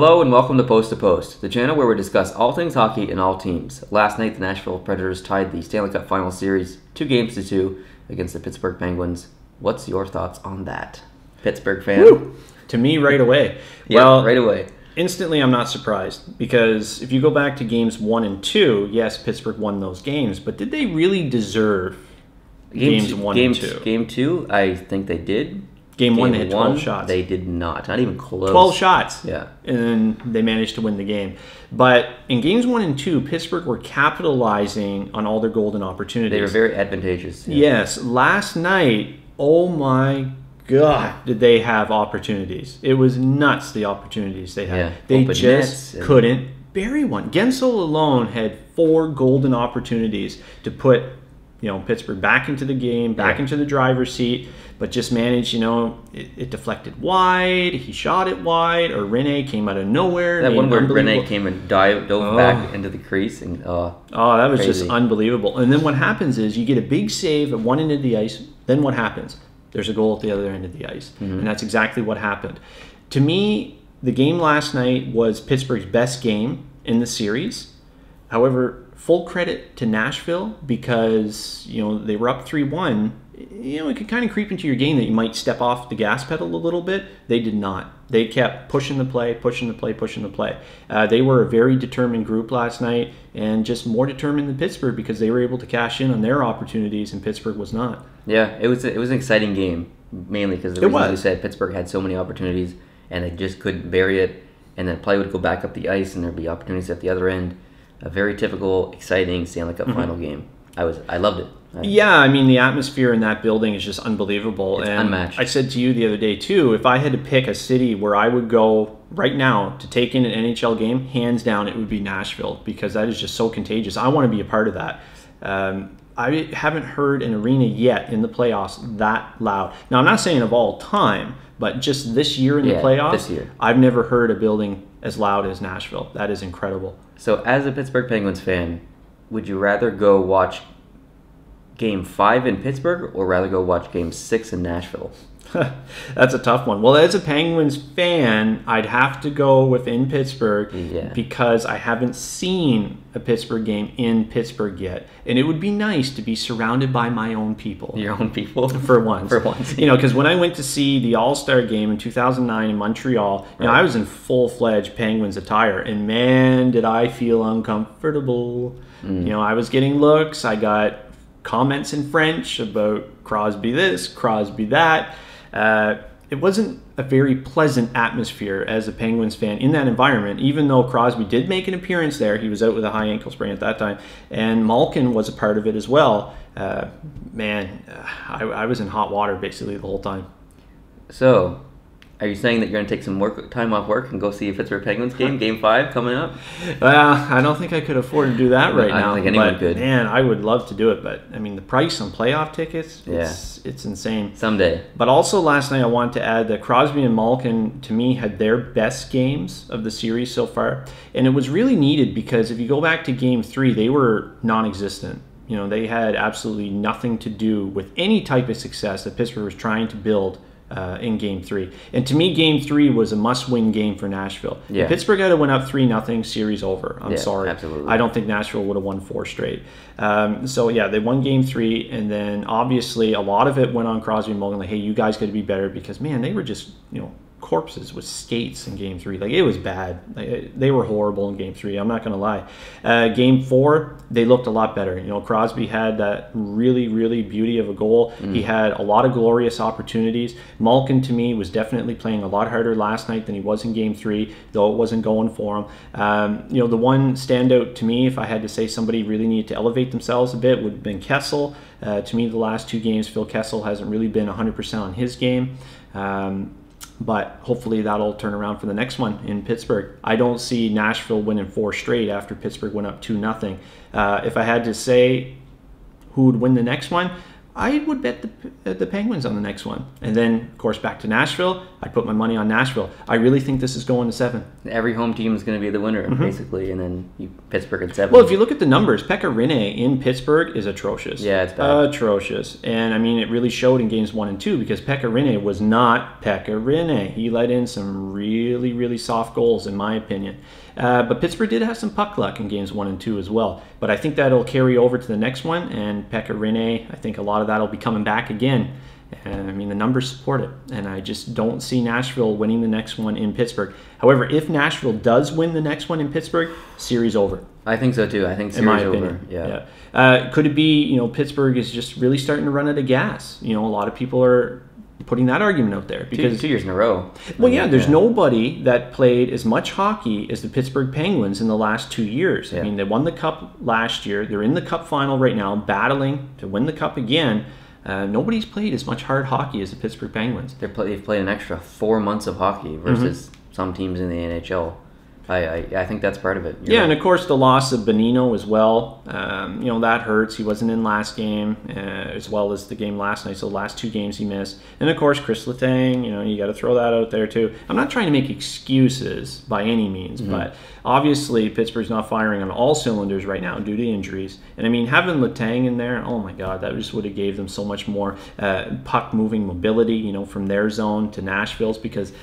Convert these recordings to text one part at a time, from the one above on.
Hello and welcome to Post, the channel where we discuss all things hockey and all teams. Last night, the Nashville Predators tied the Stanley Cup Final Series 2-2 against the Pittsburgh Penguins. What's your thoughts on that, Pittsburgh fan? Woo! To me, right away. Yeah, well, right away. Instantly, I'm not surprised because if you go back to games 1 and 2, yes, Pittsburgh won those games, but did they really deserve games 1 and 2? Game 2, I think they did. Game 1, they had 12 shots. They did not even close. 12 shots. Yeah. And then they managed to win the game. But in games 1 and 2, Pittsburgh were capitalizing on all their golden opportunities. They were very advantageous. Yeah. Yes. Last night, oh my God, did they have opportunities. It was nuts, the opportunities they had. Yeah. They Open just couldn't bury one. Gensel alone had 4 golden opportunities to put Pittsburgh back into the game, back into the driver's seat, but just managed, it deflected wide, he shot it wide, or Rene came out of nowhere. That one where Rene came and dove back into the crease. And that was crazy. just unbelievable. And then what happens is you get a big save at one end of the ice, then what happens? There's a goal at the other end of the ice. And that's exactly what happened. To me, the game last night was Pittsburgh's best game in the series. However, full credit to Nashville because, they were up 3-1. It could kind of creep into your game that you might step off the gas pedal a little bit. They did not. They kept pushing the play. They were a very determined group last night and just more determined than Pittsburgh because they were able to cash in on their opportunities and Pittsburgh was not. Yeah, it was an exciting game, mainly because the reason you said Pittsburgh had so many opportunities and they just couldn't bury it, and then play would go back up the ice and there'd be opportunities at the other end. A very typical, exciting Stanley Cup final game. I loved it. Yeah, I mean, the atmosphere in that building is just unbelievable. It's and unmatched. I said to you the other day, too, if I had to pick a city where I would go right now to take in an NHL game, hands down, it would be Nashville because that is just so contagious. I want to be a part of that. I haven't heard an arena yet in the playoffs that loud. Now, I'm not saying of all time, but just this year in the playoffs, this year. I've never heard a building as loud as Nashville. That is incredible. So as a Pittsburgh Penguins fan, would you rather go watch Game 5 in Pittsburgh or rather go watch Game 6 in Nashville? That's a tough one. Well, as a Penguins fan, I'd have to go within Pittsburgh because I haven't seen a Pittsburgh game in Pittsburgh yet. And it would be nice to be surrounded by my own people. Your own people? For once. For once. Because when I went to see the All-Star game in 2009 in Montreal, I was in full-fledged Penguins attire. And man, did I feel uncomfortable. I was getting looks. I got comments in French about Crosby this, Crosby that. It wasn't a very pleasant atmosphere as a Penguins fan in that environment, even though Crosby did make an appearance there. He was out with a high ankle sprain at that time, and Malkin was a part of it as well. I was in hot water basically the whole time. So, are you saying that you're going to take some time off work and go see a Pittsburgh Penguins game, Game 5 coming up? I don't think I could afford to do that right now. I don't think anyone could. Man, I would love to do it, but I mean, the price on playoff tickets, it's insane. Someday. But also last night I wanted to add that Crosby and Malkin, to me, had their best games of the series so far. And it was really needed because if you go back to Game 3, they were non-existent. They had absolutely nothing to do with any type of success that Pittsburgh was trying to build in Game 3. And to me, Game 3 was a must-win game for Nashville. Yeah. If Pittsburgh had went up 3-0, series over. I'm sorry. Absolutely. I don't think Nashville would have won 4 straight. They won Game 3, and then obviously a lot of it went on Crosby and Malkin. Like, hey, you guys got to be better because, man, they were just, corpses with skates in Game 3. Like, it was bad. They were horrible in Game 3. I'm not going to lie. Game 4, they looked a lot better. Crosby had that really, really beauty of a goal. He had a lot of glorious opportunities. Malkin, to me, was definitely playing a lot harder last night than he was in Game 3, though it wasn't going for him. The one standout to me, if I had to say somebody really needed to elevate themselves a bit, would have been Kessel. To me, the last 2 games, Phil Kessel hasn't really been 100% on his game. But hopefully that'll turn around for the next one in Pittsburgh. I don't see Nashville winning 4 straight after Pittsburgh went up 2-0. If I had to say who would win the next one, I would bet the Penguins on the next one. And then, of course, back to Nashville. I put my money on Nashville. I really think this is going to 7. Every home team is going to be the winner, basically, and then Pittsburgh at 7. Well, if you look at the numbers, Pekka Rinne in Pittsburgh is atrocious. Yeah, it's bad. Atrocious. And, I mean, it really showed in games 1 and 2 because Pekka Rinne was not Pekka Rinne. He let in some really, really soft goals, in my opinion. But Pittsburgh did have some puck luck in games 1 and 2 as well. But I think that'll carry over to the next one, and Pekka Rinne, I think a lot of that will be coming back again. And I mean, the numbers support it, and I just don't see Nashville winning the next one in Pittsburgh. However, if Nashville does win the next one in Pittsburgh, series over. I think so too. I think series over. Yeah. Could it be, Pittsburgh is just really starting to run out of gas? A lot of people are putting that argument out there because 2 years in a row. Well, yeah, there's nobody that played as much hockey as the Pittsburgh Penguins in the last 2 years. I mean, they won the Cup last year. They're in the Cup final right now, battling to win the Cup again. Nobody's played as much hard hockey as the Pittsburgh Penguins. They've played an extra 4 months of hockey versus some teams in the NHL. I think that's part of it. You're right. And of course the loss of Bonino as well. That hurts. He wasn't in last game as well as the game last night. So the last 2 games he missed. And of course Chris Letang. You got to throw that out there too. I'm not trying to make excuses by any means, but obviously Pittsburgh's not firing on all cylinders right now due to injuries. And I mean, having Letang in there, oh my God, that just would have gave them so much more puck moving mobility. From their zone to Nashville's, because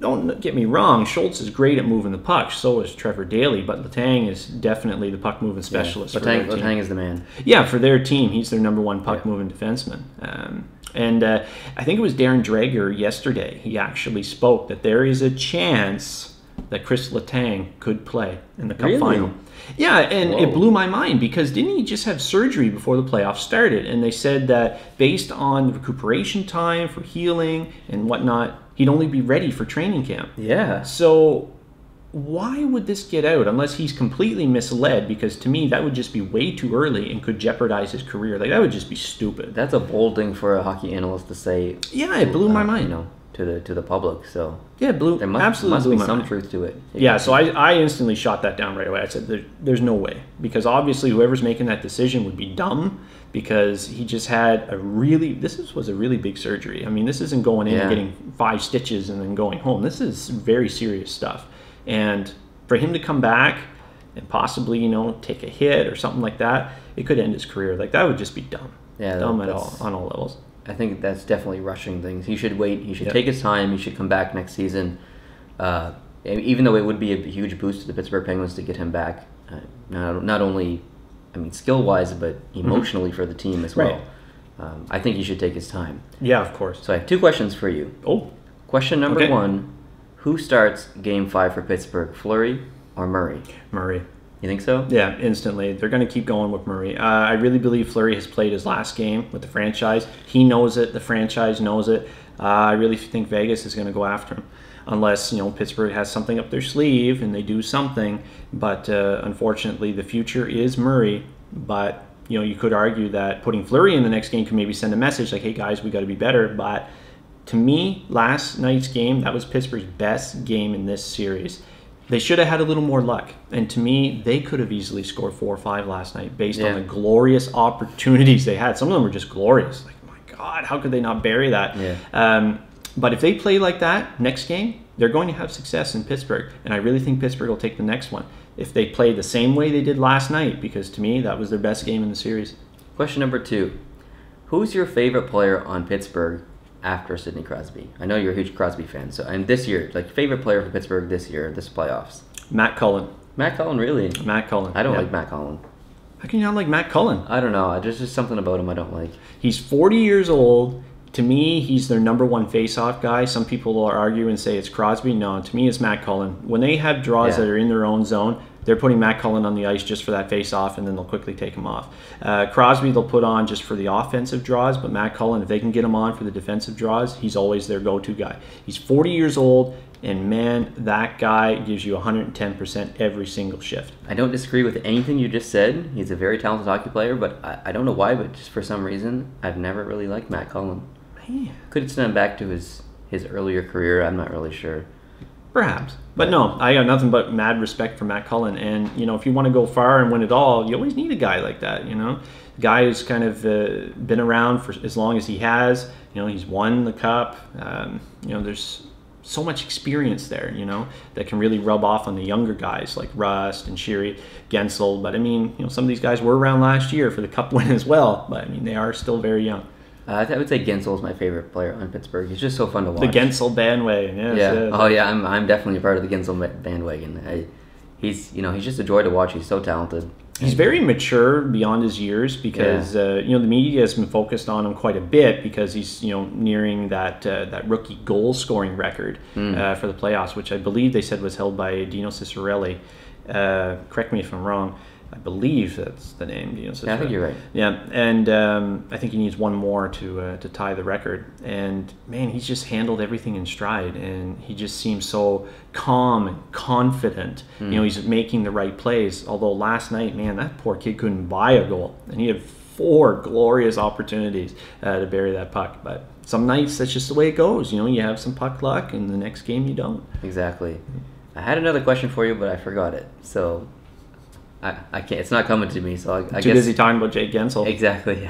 don't get me wrong, Schultz is great at moving the puck. So is Trevor Daley, but Letang is definitely the puck moving specialist. Letang is the man. Yeah, for their team, he's their number 1 puck moving defenseman. I think it was Darren Dreger yesterday. He actually spoke that there is a chance that Chris Letang could play in the Cup final. Yeah, and it blew my mind because didn't he just have surgery before the playoffs started? And they said that based on the recuperation time for healing and whatnot, he'd only be ready for training camp. Yeah. So why would this get out unless he's completely misled? Because to me, that would just be way too early and could jeopardize his career. Like, that would just be stupid. That's a bold thing for a hockey analyst to say. Yeah, it blew my mind. To the public. So yeah, there must be some truth to it. Yeah, so I instantly shot that down right away. I said, there's no way. Because obviously whoever's making that decision would be dumb, because he just had was a really big surgery. I mean, this isn't going in and getting 5 stitches and then going home. This is very serious stuff. And for him to come back and possibly, take a hit or something like that, it could end his career. Like, that would just be dumb. Yeah, dumb on all levels. I think that's definitely rushing things. He should wait. He should take his time. He should come back next season. Even though it would be a huge boost to the Pittsburgh Penguins to get him back, not only, skill-wise, but emotionally for the team as well. Right. I think he should take his time. Yeah, of course. So I have 2 questions for you. Oh. Question number 1, who starts Game 5 for Pittsburgh, Fleury or Murray? Murray. You think so? Yeah, instantly. They're going to keep going with Murray. I really believe Fleury has played his last game with the franchise. He knows it. The franchise knows it. I really think Vegas is going to go after him. Unless, Pittsburgh has something up their sleeve and they do something. But unfortunately, the future is Murray. But, you could argue that putting Fleury in the next game could maybe send a message like, hey, guys, we got to be better. But to me, last night's game, that was Pittsburgh's best game in this series. They should have had a little more luck. And to me, they could have easily scored 4 or 5 last night based on the glorious opportunities they had. Some of them were just glorious. Like, my God, how could they not bury that? Yeah. But if they play like that next game, they're going to have success in Pittsburgh. And I really think Pittsburgh will take the next one if they play the same way they did last night, because to me, that was their best game in the series. Question number 2. Who's your favorite player on Pittsburgh after Sidney Crosby? I know you're a huge Crosby fan. And this year, favorite player for Pittsburgh this year, this playoffs? Matt Cullen. Matt Cullen, really? Matt Cullen. I don't like Matt Cullen. How can you not like Matt Cullen? I don't know. There's just something about him I don't like. He's 40 years old. To me, he's their number 1 face-off guy. Some people will argue and say it's Crosby. No, to me, it's Matt Cullen. When they have draws that are in their own zone, they're putting Matt Cullen on the ice just for that face-off, and then they'll quickly take him off. Crosby they'll put on just for the offensive draws, but Matt Cullen, if they can get him on for the defensive draws, he's always their go-to guy. He's 40 years old, and man, that guy gives you 110% every single shift. I don't disagree with anything you just said. He's a very talented hockey player, but I don't know why, but just for some reason, I've never really liked Matt Cullen. Man. Could it stem back to his earlier career? I'm not really sure. Perhaps. But no, I got nothing but mad respect for Matt Cullen. And, if you want to go far and win it all, you always need a guy like that, The guy who's kind of been around for as long as he has. He's won the cup. There's so much experience there, that can really rub off on the younger guys like Rust and Sheary, Gensel. But, some of these guys were around last year for the cup win as well. But, they are still very young. I would say Gensel is my favorite player on Pittsburgh. He's just so fun to watch. The Gensel bandwagon, yes. Yeah. Yes. Oh yeah, I'm definitely a part of the Gensel bandwagon. He's just a joy to watch. He's so talented. He's very mature beyond his years because the media has been focused on him quite a bit because he's nearing that rookie goal scoring record for the playoffs, which I believe they said was held by Dino Ciccarelli. Correct me if I'm wrong. I believe that's the name. Yeah, I think you're right. Yeah, and I think he needs one more to tie the record. And man, he's just handled everything in stride, and he just seems so calm and confident. He's making the right plays. Although last night, man, that poor kid couldn't buy a goal, and he had 4 glorious opportunities to bury that puck. But some nights that's just the way it goes. You have some puck luck, and the next game you don't. Exactly. I had another question for you, but I forgot it. So. I can't. It's not coming to me, so I guess. Too busy talking about Jake Gensel. Exactly.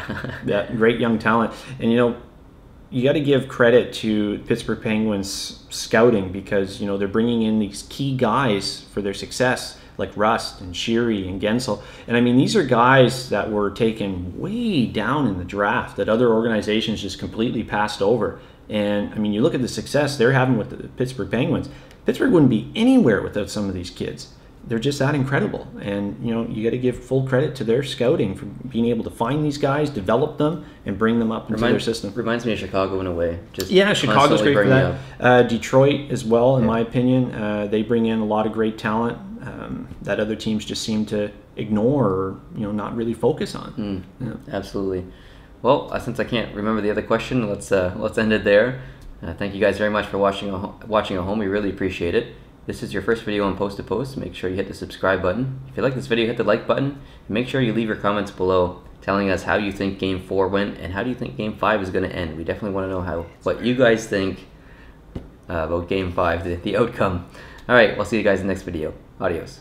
Yeah, great young talent, and you got to give credit to Pittsburgh Penguins scouting because they're bringing in these key guys for their success, like Rust and Sheary and Gensel, and these are guys that were taken way down in the draft that other organizations just completely passed over. And you look at the success they're having with the Pittsburgh Penguins. Pittsburgh wouldn't be anywhere without some of these kids. They're just that incredible, and you got to give full credit to their scouting for being able to find these guys, develop them, and bring them up into their system. Reminds me of Chicago in a way. Chicago's great for that. Detroit as well, in my opinion. They bring in a lot of great talent that other teams just seem to ignore or not really focus on. Absolutely. Well, since I can't remember the other question, let's end it there. Thank you guys very much for watching at home. We really appreciate it. This is your first video on Post to Post. Make sure you hit the subscribe button. If you like this video, hit the like button. And make sure you leave your comments below telling us how you think Game 4 went and how do you think Game 5 is going to end. We definitely want to know what you guys think about Game 5, the outcome. All right, we'll see you guys in the next video. Adios.